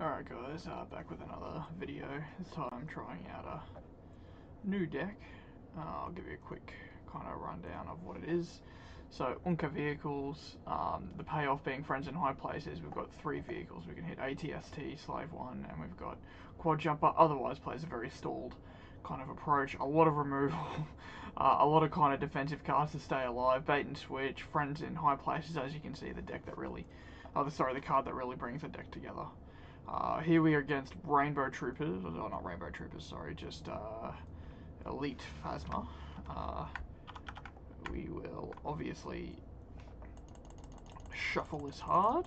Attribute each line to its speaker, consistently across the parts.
Speaker 1: Alright guys, back with another video. This time I'm trying out a new deck. I'll give you a quick kind of rundown of what it is. So, eUnkar vehicles, the payoff being friends in high places. We've got 3 vehicles. We can hit ATST, Slave 1, and we've got Quad Jumper. Otherwise plays a very stalled kind of approach. A lot of removal, a lot of kind of defensive cards to stay alive. Bait and switch, friends in high places. As you can see, the deck that really, the card that really brings the deck together. Here we are against Rainbow Troopers, oh not Rainbow Troopers, sorry, just Elite Phasma. We will obviously shuffle this hard,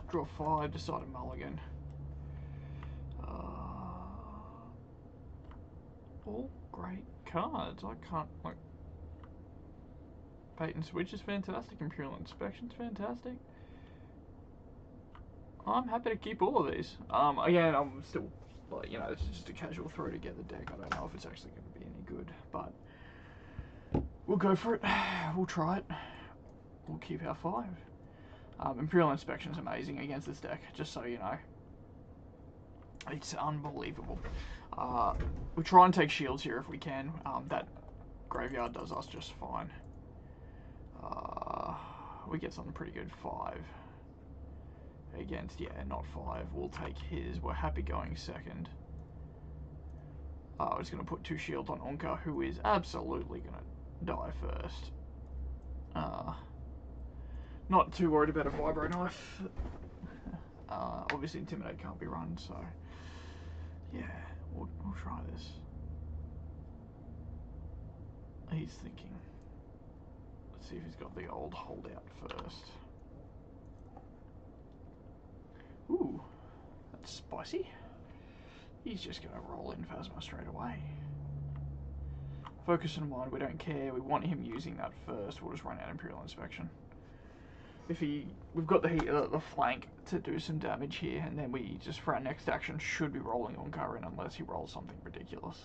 Speaker 1: draw 5, decide a mulligan. All great cards. I can't, like, Bait and Switch is fantastic, Imperial Inspection's fantastic. I'm happy to keep all of these. Again, I'm still, like, you know, it's just a casual throw to get the deck. I don't know if it's actually going to be any good, but we'll go for it. We'll try it. We'll keep our 5. Imperial Inspection is amazing against this deck, just so you know. It's unbelievable. We try and take shields here if we can. That graveyard does us just fine. We get something pretty good. 5. Against, yeah, not 5. We'll take his. We're happy going second. We're just going to put 2 shields on eUnkar, who is absolutely going to die first. Not too worried about a vibro knife. Obviously Intimidate can't be run, so yeah, we'll try this. He's thinking. Let's see if he's got the old holdout first. Ooh, that's spicy. He's just going to roll in Phasma straight away. Focus and Wand, we don't care. We want him using that first. We'll just run out Imperial Inspection. We've got the flank to do some damage here, and then we just, for our next action, should be rolling eUnkar in unless he rolls something ridiculous.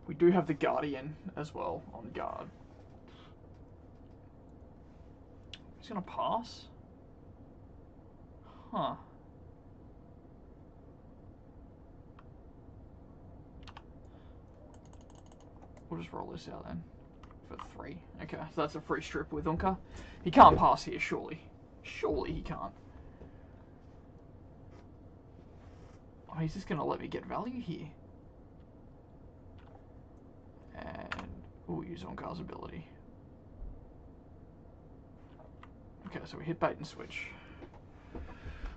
Speaker 1: We do have the Guardian as well on guard. He's going to pass. Huh. We'll just roll this out then. For 3. Okay, so that's a free strip with eUnkar. He can't pass here, surely. Surely he can't. Oh, he's just going to let me get value here. And we'll use eUnkar's ability. Okay, so we hit Bait and Switch,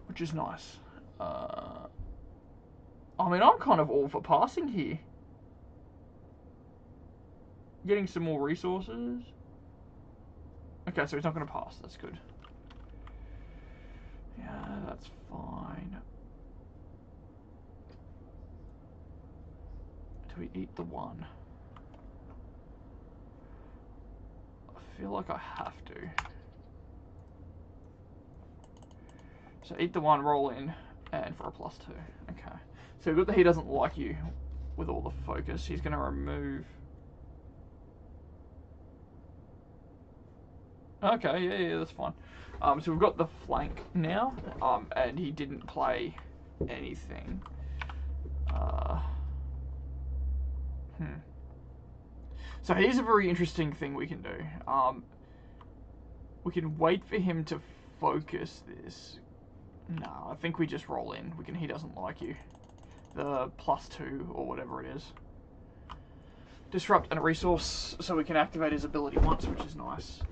Speaker 1: which is nice. I mean, I'm kind of all for passing here. Getting some more resources. Okay, so he's not going to pass. That's good. Yeah, that's fine. Do we eat the 1? I feel like I have to. So eat the 1, roll in, and for a +2. Okay. So we've got the He Doesn't Like You with all the focus. He's going to remove... Okay, yeah, that's fine. So we've got the flank now, and he didn't play anything. So here's a very interesting thing we can do. We can wait for him to focus this. No, I think we just roll in. We can He Doesn't Like You. The +2 or whatever it is. Disrupt and a resource, so we can activate his ability once, which is nice.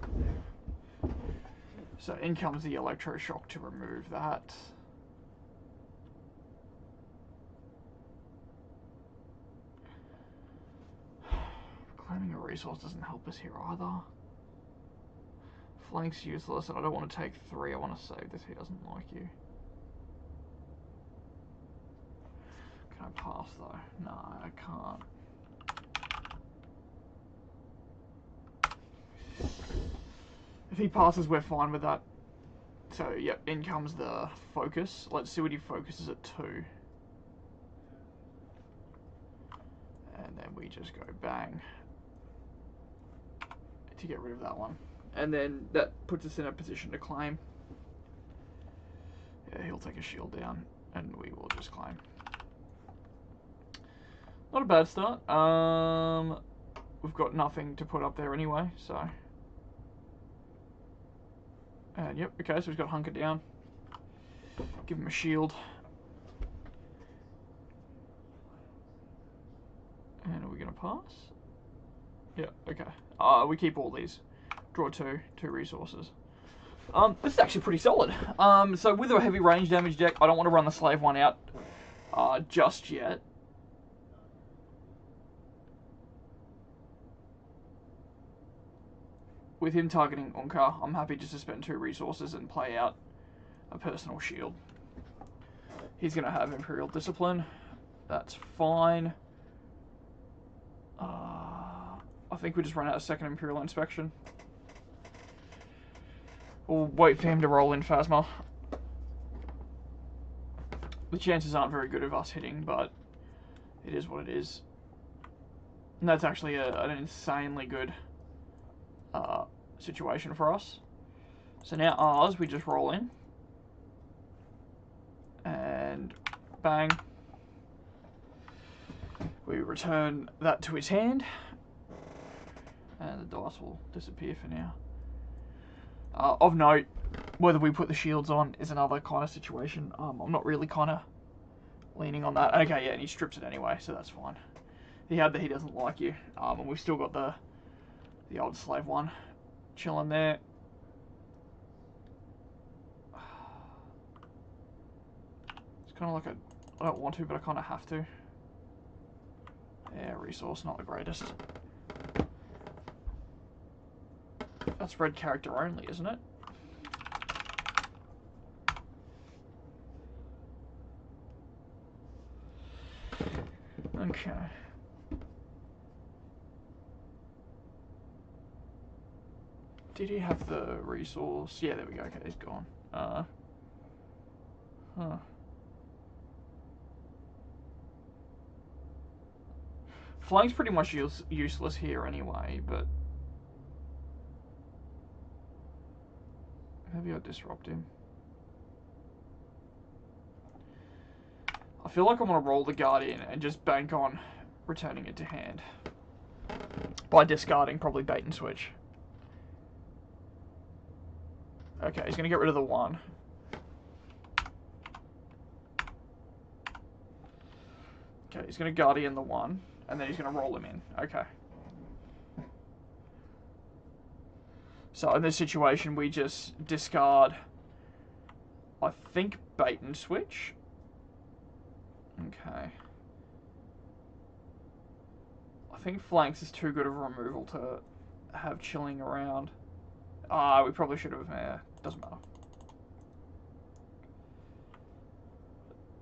Speaker 1: So in comes the Electroshock to remove that. Claiming a resource doesn't help us here either. Flank's useless, and I don't want to take 3. I want to save this He Doesn't Like You. Can I pass though? No, I can't. If he passes, we're fine with that. So, yep, in comes the focus. Let's see what he focuses at 2. And then we just go bang to get rid of that one. And then that puts us in a position to claim. Yeah, he'll take a shield down, and we will just claim. Not a bad start. We've got nothing to put up there anyway, so. And yep, okay, so we've got hunker down. Give him a shield. And are we going to pass? Yeah, okay. We keep all these. Draw two resources. This is actually pretty solid. So with a heavy range damage deck, I don't want to run the slave one out just yet. With him targeting eUnkar, I'm happy just to spend 2 resources and play out a personal shield. He's going to have Imperial Discipline. That's fine. I think we just run out a second Imperial Inspection. We'll wait for him to roll in Phasma. The chances aren't very good of us hitting, but it is what it is. And that's actually an insanely good situation for us. So now ours, we just roll in. And bang. We return that to his hand. And the dice will disappear for now. Of note, whether we put the shields on is another kind of situation. I'm not really kind of leaning on that. Okay, yeah, and he strips it anyway, so that's fine. He had that he doesn't like you. And we've still got the old slave one chilling there. It's kind of like I don't want to, but I kind of have to. Yeah, resource, not the greatest. That's red character only, isn't it? Okay. Did he have the resource? Yeah, there we go. Okay, he's gone. Huh. Flank's pretty much useless here anyway, but maybe I'll disrupt him. I feel like I want to roll the Guardian and just bank on returning it to hand by discarding probably bait and switch. Okay, he's going to get rid of the 1. Okay, he's going to Guardian the 1, and then he's going to roll him in. Okay. So in this situation, we just discard, I think, bait and switch. Okay. I think flanks is too good of a removal to have chilling around. We probably should have. Doesn't matter.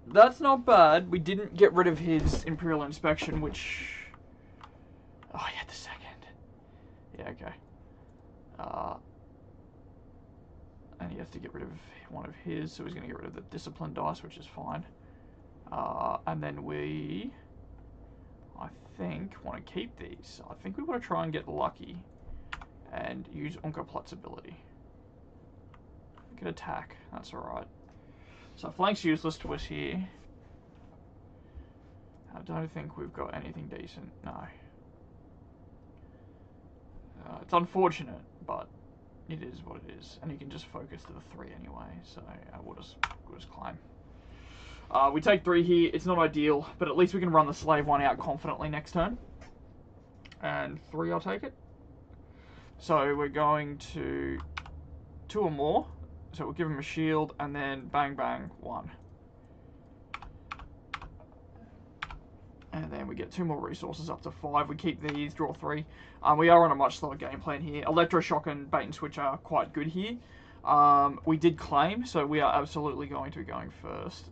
Speaker 1: That's not bad. We didn't get rid of his Imperial Inspection, which... Oh, he had the second. Yeah, okay. And he has to get rid of one of his, so he's going to get rid of the Discipline dice, which is fine. And then we, I think, want to keep these. I think we want to try and get lucky and use eUnkar Plot's ability. We can attack, that's alright. So flank's useless to us here. I don't think we've got anything decent, no. It's unfortunate, but it is what it is. And you can just focus to the 3 anyway, so we'll just climb. We take 3 here. It's not ideal, but at least we can run the slave one out confidently next turn. And 3, I'll take it. So we're going to 2 or more. So we'll give him a shield, and then bang, bang, 1. And then we get 2 more resources up to 5. We keep these, draw 3. We are on a much slower game plan here. Electroshock and bait and switch are quite good here. We did claim, so we are absolutely going to be going first.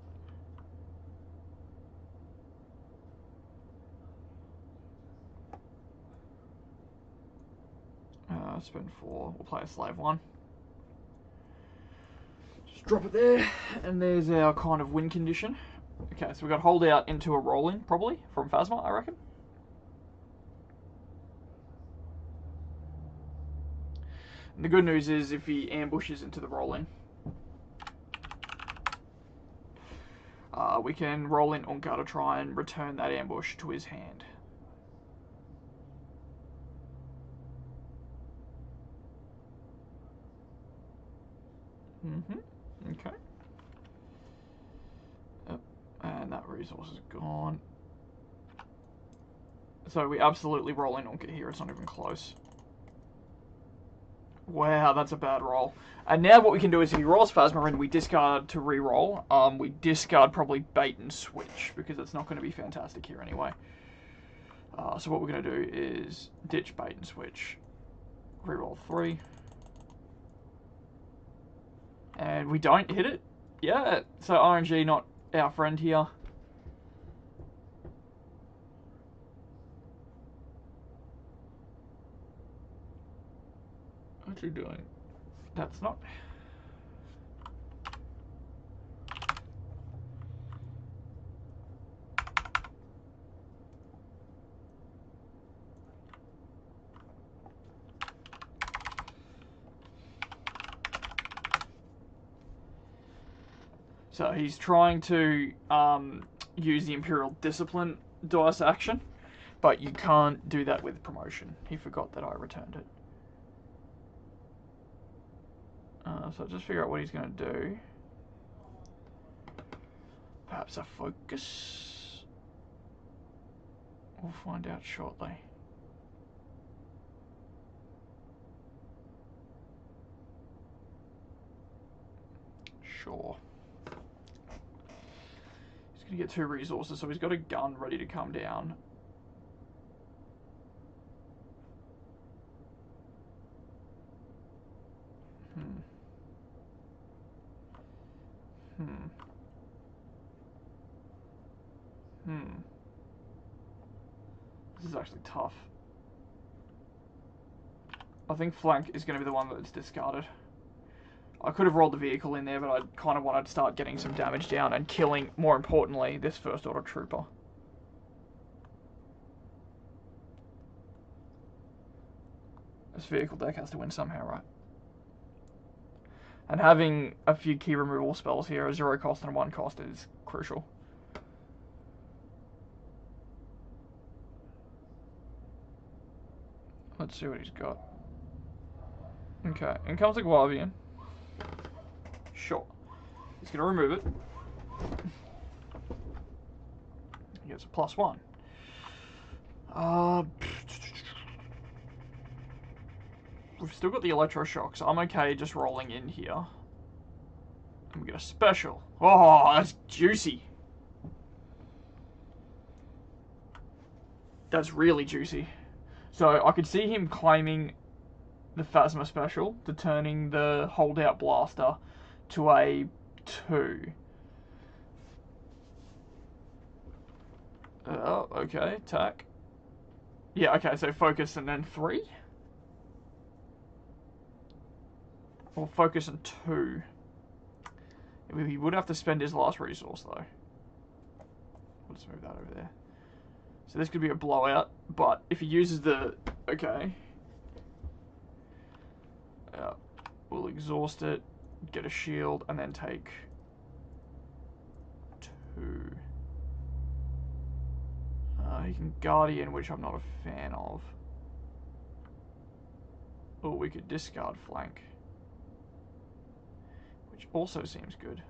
Speaker 1: Spend 4. We'll play a slave 1. Just drop it there, and there's our kind of win condition. Okay, so we've got hold out into a roll in, probably, from Phasma, I reckon. And the good news is if he ambushes into the roll in, we can roll in eUnkar to try and return that ambush to his hand. Okay. Yep. And that resource is gone. So we absolutely roll in eUnkar here. It's not even close. Wow, that's a bad roll. And now what we can do is if he rolls Phasma in, we discard to re-roll. We discard probably bait and switch because it's not going to be fantastic here anyway. So what we're going to do is ditch bait and switch. Re-roll 3. And we don't hit it. Yeah, so RNG not our friend here. What you doing? That's not... So he's trying to use the Imperial Discipline dice action, but you can't do that with promotion. He forgot that I returned it. So just figure out what he's going to do. Perhaps a focus? We'll find out shortly. Sure. He's going to get 2 resources, so he's got a gun ready to come down. This is actually tough. I think flank is going to be the one that's discarded. I could have rolled the vehicle in there, but I kind of wanted to start getting some damage down and killing, more importantly, this first order trooper. This vehicle deck has to win somehow, right? And having a few key removal spells here, a 0 cost and a 1 cost, is crucial. Let's see what he's got. Okay, in comes the Guavian. Sure. He's going to remove it. He gets a +1. We've still got the electroshock, so I'm okay just rolling in here. And we get a special. Oh, that's juicy. That's really juicy. So I could see him claiming the Phasma special to turning the holdout blaster to a 2. Oh, okay, attack. Yeah, okay, so focus and then 3? Or focus and 2. He would have to spend his last resource though. Let's move that over there. So this could be a blowout, but if he uses the... Okay. We'll exhaust it, get a shield, and then take 2. He can Guardian, which I'm not a fan of. Or we could discard flank, which also seems good.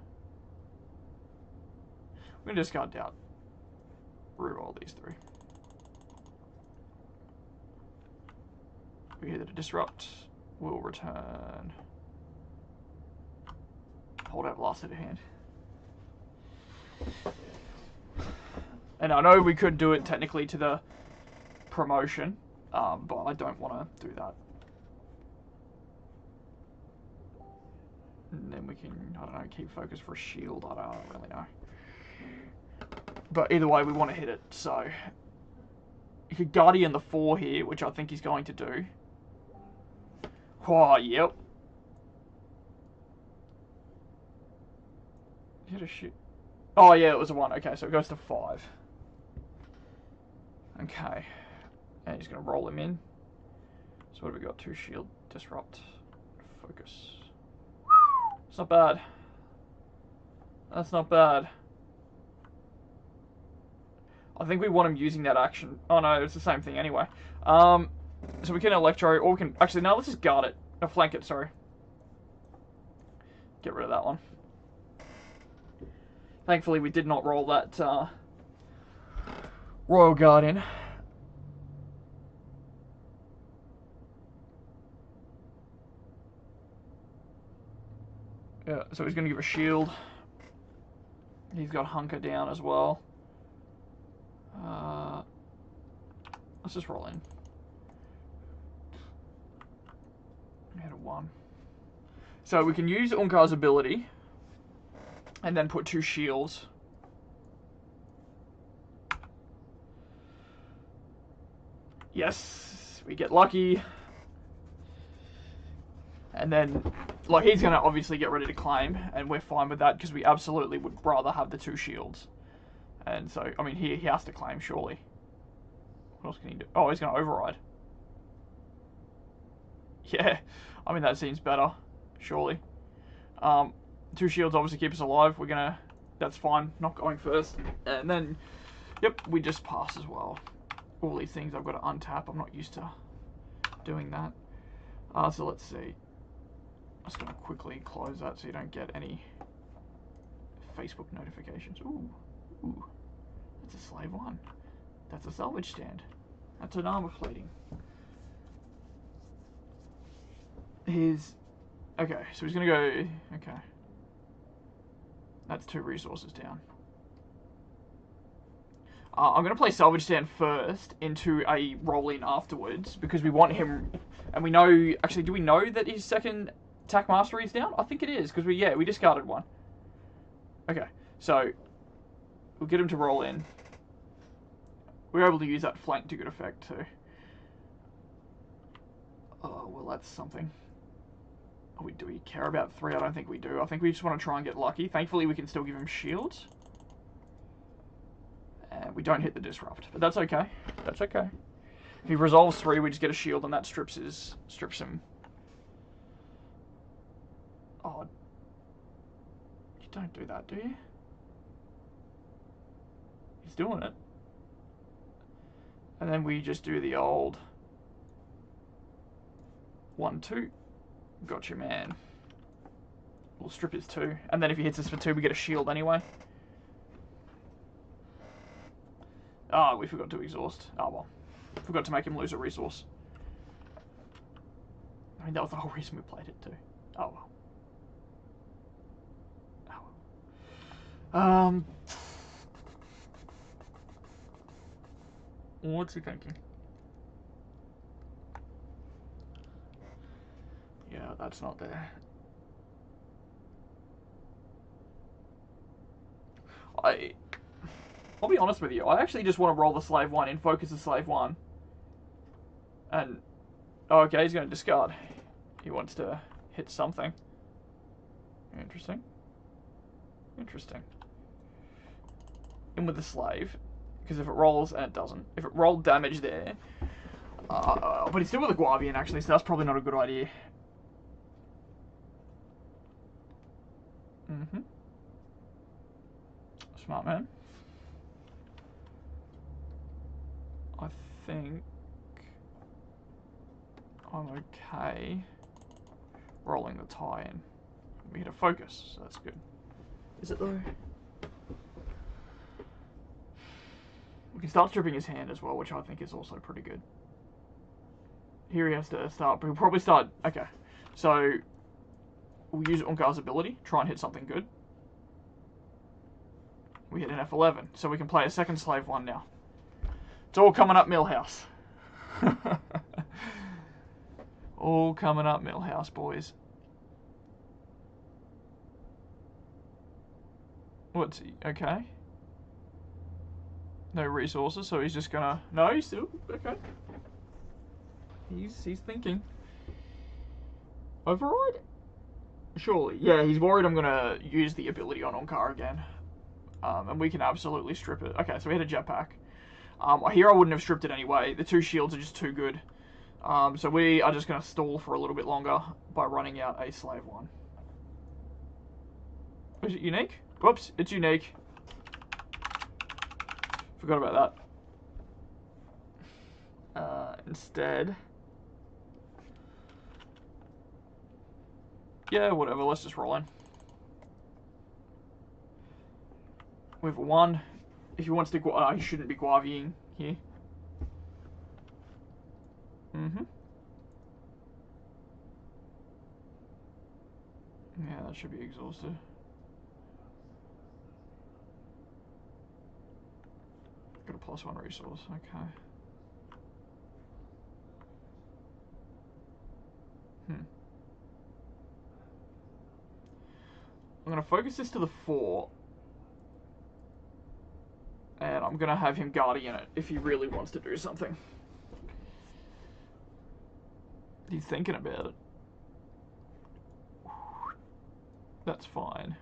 Speaker 1: We're going to discard doubt. Reroll these 3. We hit it a disrupt. We'll return. Hold out blasted to hand. And I know we could do it technically to the promotion, but I don't want to do that. And then we can, I don't know, keep focus for a shield. I don't really know. But either way, we want to hit it, so... You could Guardian the 4 here, which I think he's going to do. Oh, yep. Hit a shit. Oh, yeah, it was a 1. Okay, so it goes to 5. Okay. And he's going to roll him in. So what have we got? 2 shield, disrupt, focus. It's not bad. That's not bad. I think we want him using that action. Oh no, it's the same thing anyway. So we can electro, or we can... Actually, no, let's just guard it. No, flank it, sorry. Get rid of that one. Thankfully, we did not roll that Royal Guardian. Yeah, so he's going to give a shield. He's got hunker down as well. Let's just roll in. We had a 1. So we can use eUnkar's ability and then put 2 shields. Yes, we get lucky. And then, like, he's going to obviously get ready to claim, and we're fine with that because we absolutely would rather have the 2 shields. And so, I mean, he has to claim, surely. What else can he do? Oh, he's going to override. Yeah, I mean, that seems better, surely. 2 shields obviously keep us alive. We're going to... That's fine, not going first. And then, yep, we just pass as well. All these things I've got to untap. I'm not used to doing that. So let's see. I'm just going to quickly close that so you don't get any Facebook notifications. Ooh. That's a slave 1. That's a salvage stand. That's an armor plating. Okay, so he's going to go... Okay. That's 2 resources down. I'm going to play salvage stand first into a roll-in afterwards because we want him... And we know... Actually, do we know that his second attack mastery is down? I think it is because we discarded 1. Okay, so we'll get him to roll in. We're able to use that flank to good effect too. Oh, well, that's something. Do we care about 3? I don't think we do. I think we just want to try and get lucky. Thankfully, we can still give him shields. And we don't hit the disrupt, but that's okay. That's okay. If he resolves 3, we just get a shield, and that strips him. Oh, you don't do that, do you? He's doing it. And then we just do the old 1-2. Gotcha, man. We'll strip his 2. And then if he hits us for 2, we get a shield anyway. Ah, we forgot to exhaust. Oh, well. Forgot to make him lose a resource. I mean, that was the whole reason we played it, too. Oh, well. Oh, well. What's he thinking? Yeah, that's not there. I'll be honest with you. I actually just want to roll the slave 1 in, focus the slave 1. And, oh, okay, he's going to discard. He wants to hit something. Interesting. Interesting. In with the slave. Because if it rolls, and it doesn't. If it rolled damage there. But he's still with a Guavian, actually, so that's probably not a good idea. Smart man. I think I'm okay rolling the tie-in. We hit a focus, so that's good. Is it though? We can start stripping his hand as well, which I think is also pretty good. Here he has to start, but he'll probably start... Okay, so we'll use eUnkar's ability, try and hit something good. We hit an F11, so we can play a second slave 1 now. It's all coming up Millhouse. All coming up Millhouse, boys. What's he? Okay. No resources, so he's just gonna... No, he's still... Okay. He's thinking. Override? Surely. Yeah, he's worried I'm gonna use the ability on eUnkar again. And we can absolutely strip it. Okay, so we had a jetpack. Here I wouldn't have stripped it anyway. The 2 shields are just too good. So we are just going to stall for a little bit longer by running out a slave 1. Is it unique? Whoops, it's unique. Forgot about that. Instead... Yeah, whatever, let's just roll in. We have a 1. If he wants to... he shouldn't be Guavian here. Yeah, that should be exhausted. Got a +1 resource, okay. I'm going to focus this to the 4. And I'm going to have him Guardian it if he really wants to do something. He's thinking about it. That's fine.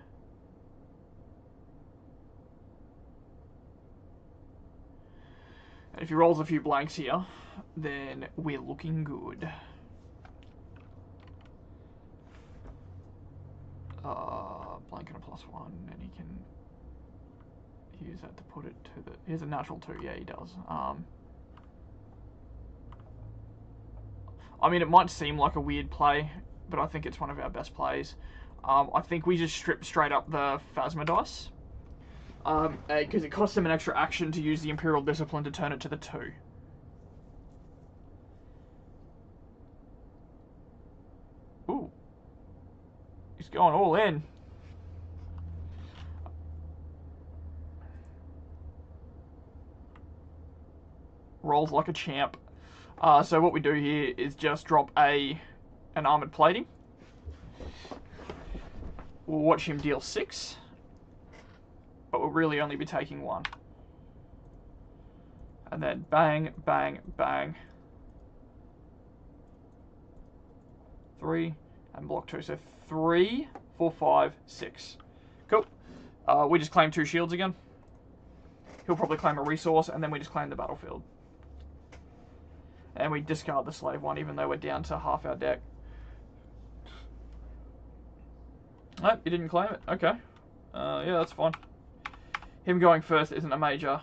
Speaker 1: And if he rolls a few blanks here, then we're looking good. Blank and a +1, and he can use that to put it to the... He has a natural 2, yeah he does. I mean, it might seem like a weird play, but I think it's one of our best plays. I think we just strip straight up the Phasma dice. Because it costs him an extra action to use the Imperial Discipline to turn it to the 2. Ooh. He's going all in. Rolls like a champ. So what we do here is just drop an armoured plating. We'll watch him deal 6. But we'll really only be taking 1. And then bang, bang, bang. 3 and block 2. So 3, 4, 5, 6. Cool. We just claim 2 shields again. He'll probably claim a resource, and then we just claim the battlefield. And we discard the slave 1, even though we're down to half our deck. Nope, you didn't claim it. Okay. Yeah, that's fine. Him going first isn't a major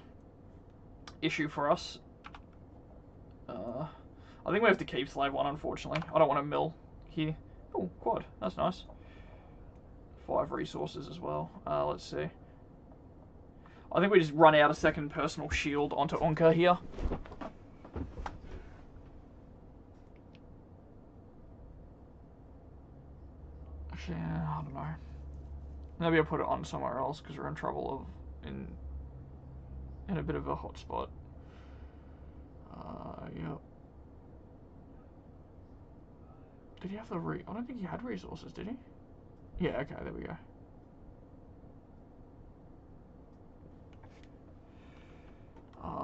Speaker 1: issue for us. I think we have to keep slave 1, unfortunately. I don't want to mill here. Oh, quad. That's nice. 5 resources as well. Let's see. I think we just run out a second personal shield onto eUnkar here. Yeah, I don't know. Maybe I'll put it on somewhere else because we're in trouble in a bit of a hot spot. Yep. Did he have the I don't think he had resources, did he? Yeah, okay, there we go.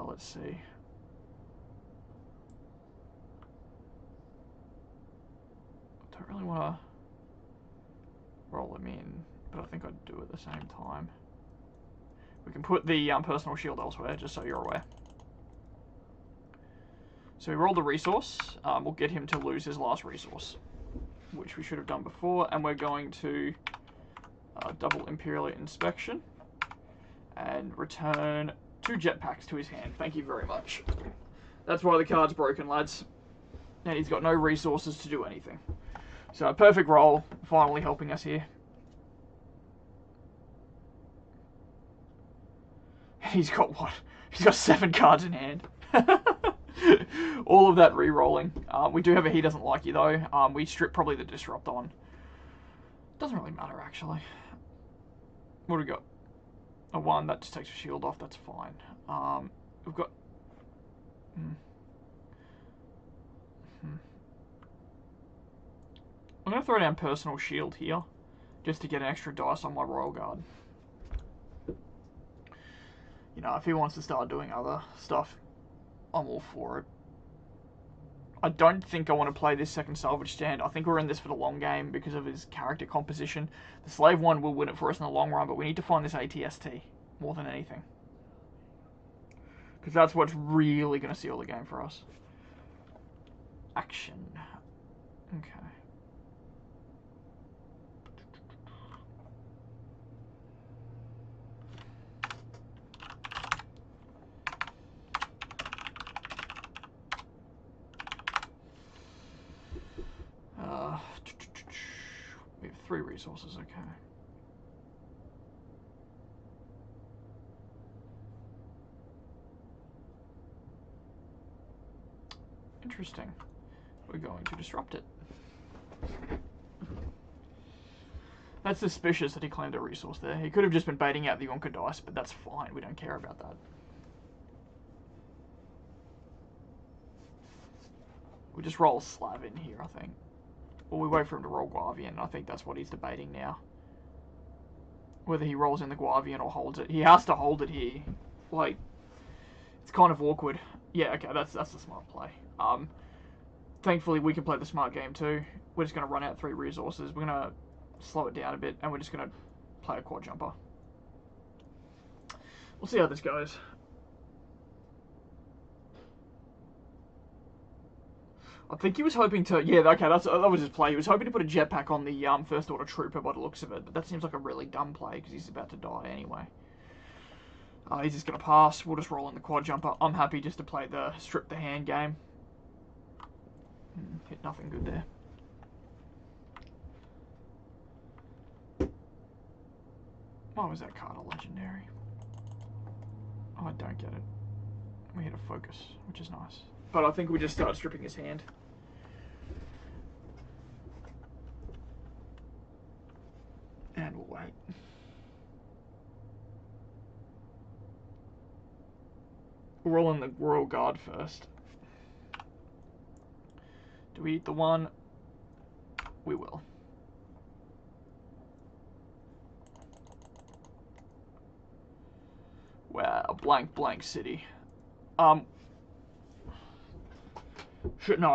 Speaker 1: Let's see. I don't really want to roll him in, but I think I'd do it at the same time. We can put the personal shield elsewhere, just so you're aware. So we roll the resource. We'll get him to lose his last resource, which we should have done before, and we're going to double Imperial Inspection and return 2 jetpacks to his hand. Thank you very much. That's why the card's broken, lads. And he's got no resources to do anything. So a perfect roll, finally helping us here. He's got what? He's got 7 cards in hand. All of that re-rolling. We do have a he doesn't like you though. We strip probably the disrupt on. Doesn't really matter actually. What do we got? A 1, that just takes a shield off, that's fine. We've got... I'm going to throw down personal shield here, just to get an extra dice on my Royal Guard. You know, if he wants to start doing other stuff, I'm all for it. I don't think I want to play this second salvage stand. I think we're in this for the long game because of his character composition. The slave 1 will win it for us in the long run, but we need to find this ATST more than anything. Because that's what's really going to seal the game for us. Action. Okay. 3 resources, okay. Interesting. We're going to disrupt it. That's suspicious that he claimed a resource there. He could have just been baiting out the eUnkar dice, but that's fine. We don't care about that. We just roll Slav in here, I think. Or we wait for him to roll Guavian. I think that's what he's debating now. Whether he rolls in the Guavian or holds it. He has to hold it here. Like, it's kind of awkward. Yeah, okay, that's the smart play. Thankfully, we can play the smart game too. We're just going to run out 3 resources. We're going to slow it down a bit, and we're just going to play a quad jumper. We'll see how this goes. I think he was hoping to... Yeah, okay, that was his play. He was hoping to put a jetpack on the First Order Trooper by the looks of it, but that seems like a really dumb play because he's about to die anyway. He's just going to pass. We'll just roll in the quad jumper. I'm happy just to play the strip the hand game. Hit nothing good there. Why was that card a legendary? Oh, I don't get it. We hit a focus, which is nice. But I think we just started stripping his hand. And we'll wait. We'll roll in the Royal Guard first. Do we eat the 1? We will. Wow, blank city. No,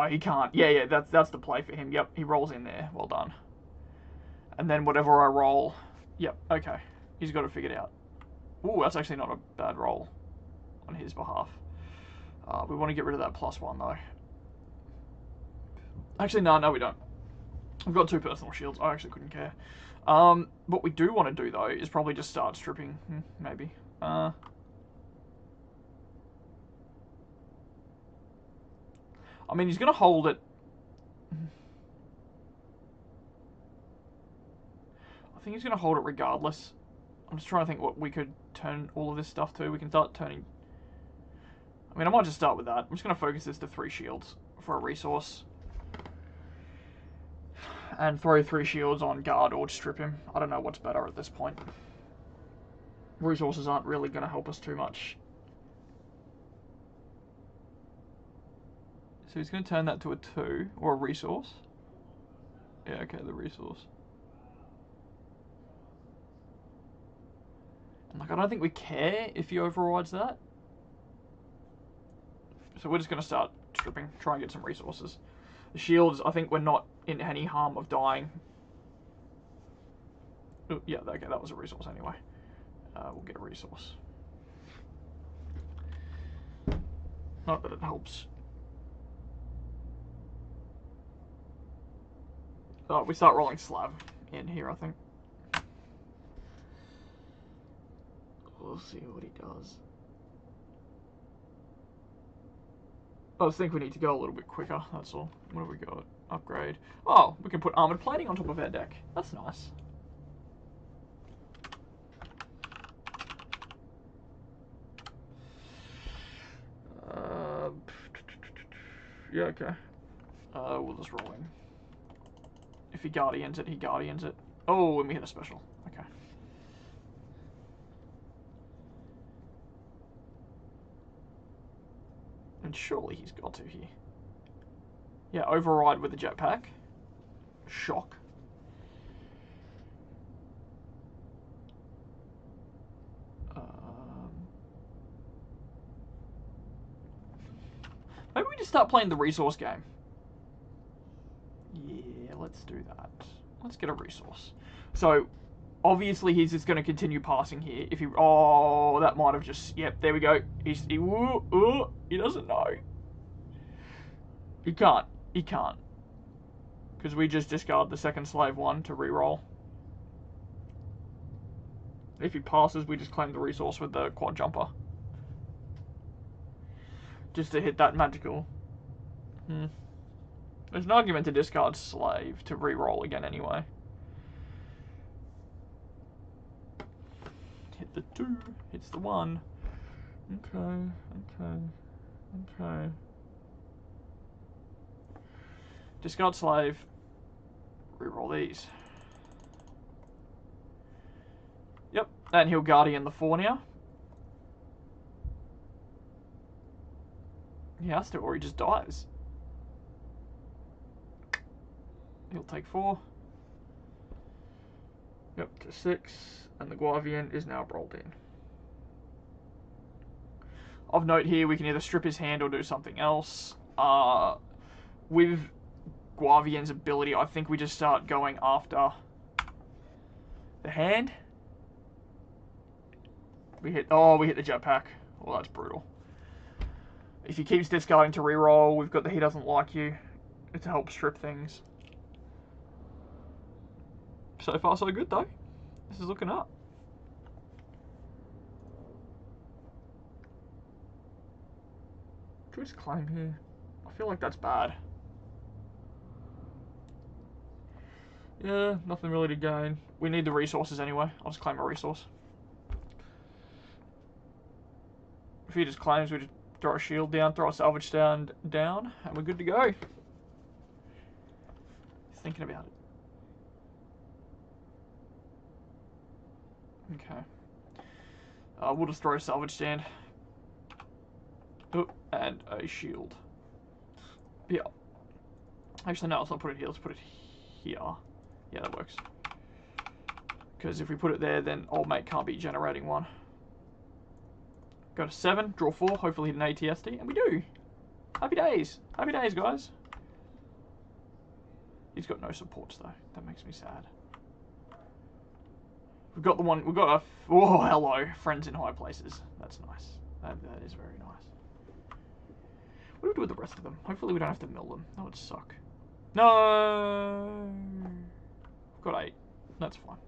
Speaker 1: he can't. Yeah, that's the play for him. Yep, he rolls in there. Well done. And then whatever I roll... Yep, okay. He's got it figured out. Ooh, that's actually not a bad roll on his behalf. We want to get rid of that +1, though. Actually, no, we don't. We've got 2 personal shields. I actually couldn't care. What we do want to do, though, is probably just start stripping. Maybe. I mean, he's going to hold it. I think he's going to hold it regardless. I'm just trying to think what we could turn all of this stuff to. We can start turning... I mean, I might just start with that. I'm just going to focus this to 3 shields for a resource. And throw 3 shields on guard or strip him. I don't know what's better at this point. Resources aren't really going to help us too much. So he's going to turn that to a 2, or a resource. Yeah, okay, the resource. And like, I don't think we care if he overrides that. So we're just going to start stripping, try and get some resources. The shields, I think we're not in any harm of dying. Ooh, yeah, okay, that was a resource anyway. We'll get a resource. Not that it helps. Oh, we start rolling Slav in here, I think. We'll see what he does. I think we need to go a little bit quicker, that's all. What have we got? Upgrade. Oh, we can put armoured plating on top of our deck. That's nice. Yeah, okay. We'll just roll in. If he guardians it, he guardians it. Oh, and we hit a special. Okay. And surely he's got to here. Yeah, override with a jetpack. Shock. Maybe we just start playing the resource game. Yeah, let's do that. Let's get a resource. So, obviously he's just going to continue passing here. If he... Oh, that might have just... Yep, there we go. He doesn't know. He can't. He can't. Because we just discard the second slave 1 to reroll. If he passes, we just claim the resource with the quad jumper. Just to hit that magical. There's an argument to discard slave to re-roll again anyway. the 2, hits the 1. Okay. Discard slave. Reroll these. Yep, and he'll Guardian the 4 now. He has to, or he just dies. He'll take 4. Yep, to 6, and the Guavian is now rolled in. Of note here, we can either strip his hand or do something else. With Guavian's ability, I think we just start going after the hand. We hit the jetpack. Well, that's brutal. If he keeps discarding to reroll, we've got the he doesn't like you to help strip things. So far, so good, though. This is looking up. Choice claim here. I feel like that's bad. Yeah, nothing really to gain. We need the resources anyway. I'll just claim a resource. If he just claims, we just throw a shield down, throw a salvage stand down, and we're good to go. Thinking about it. Okay. We'll just throw a salvage stand. Oh, and a shield. Yeah. Actually, no, let's not put it here. Let's put it here. Yeah, that works. Because if we put it there, then old mate can't be generating one. Go to 7, draw 4, hopefully hit an ATSD, and we do! Happy days! Happy days, guys! He's got no supports, though. That makes me sad. We've got the one, we've got a, oh, hello, friends in high places. That's nice. That is very nice. What do we do with the rest of them? Hopefully we don't have to mill them. That would suck. No! We've got 8. That's fine.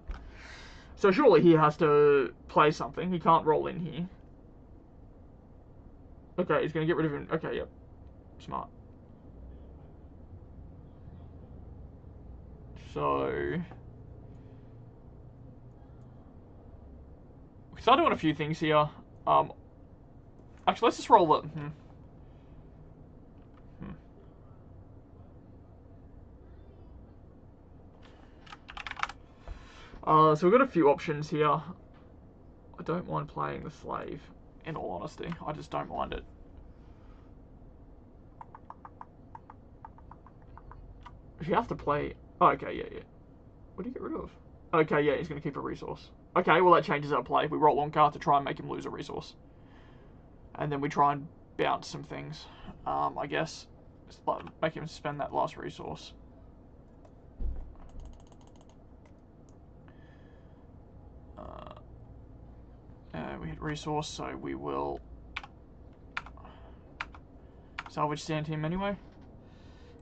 Speaker 1: So surely he has to play something. He can't roll in here. Okay, he's going to get rid of him. Okay, yep. Smart. So... we start doing a few things here. Actually, let's just roll it. So we've got a few options here. I don't mind playing the slave, in all honesty. I just don't mind it. If you have to play... oh, okay, yeah. What do you get rid of? Okay, yeah, he's going to keep a resource. Okay, well that changes our play. We roll eUnkar to try and make him lose a resource. And then we try and bounce some things, I guess. Just make him spend that last resource. We hit resource, so we will salvage stand him anyway.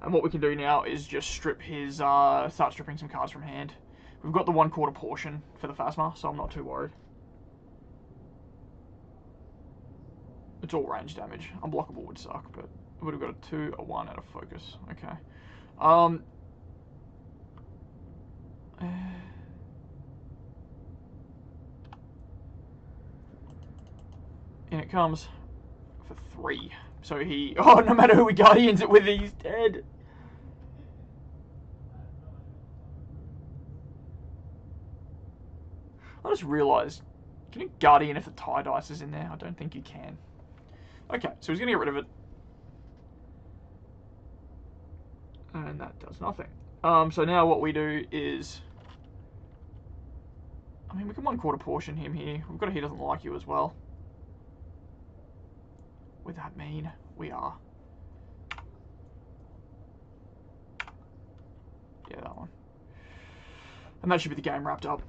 Speaker 1: And what we can do now is just strip his, start stripping some cards from hand. We've got the 1/4 portion for the ePhasma, so I'm not too worried. It's all range damage. Unblockable would suck, but we would have got a 2, a 1, and a focus. Okay. And it comes for 3. So he... oh, no matter who he guardians it with, he's dead. I just realised, can you guardian if the tie dice is in there? I don't think you can. Okay, so he's going to get rid of it. And that does nothing. So now what we do is... I mean, we can 1/4 portion him here. We've got a he doesn't like you as well. Would that mean we are... yeah, that one. And that should be the game wrapped up.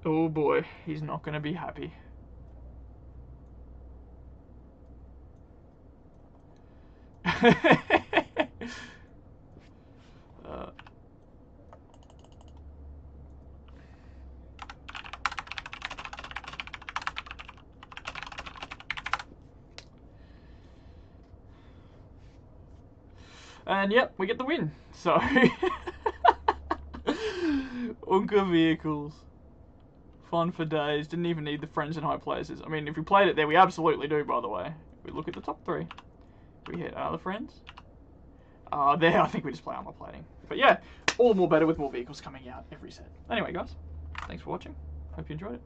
Speaker 1: Oh boy, he's not going to be happy. And yep, we get the win. So, eUnkar vehicles. Fun for days. Didn't even need the friends and high places. I mean, if we played it there, we absolutely do, by the way. We look at the top 3. We hit other friends. There, I think we just play armor plating. But yeah, all the more better with more vehicles coming out every set. Anyway, guys, thanks for watching. Hope you enjoyed it.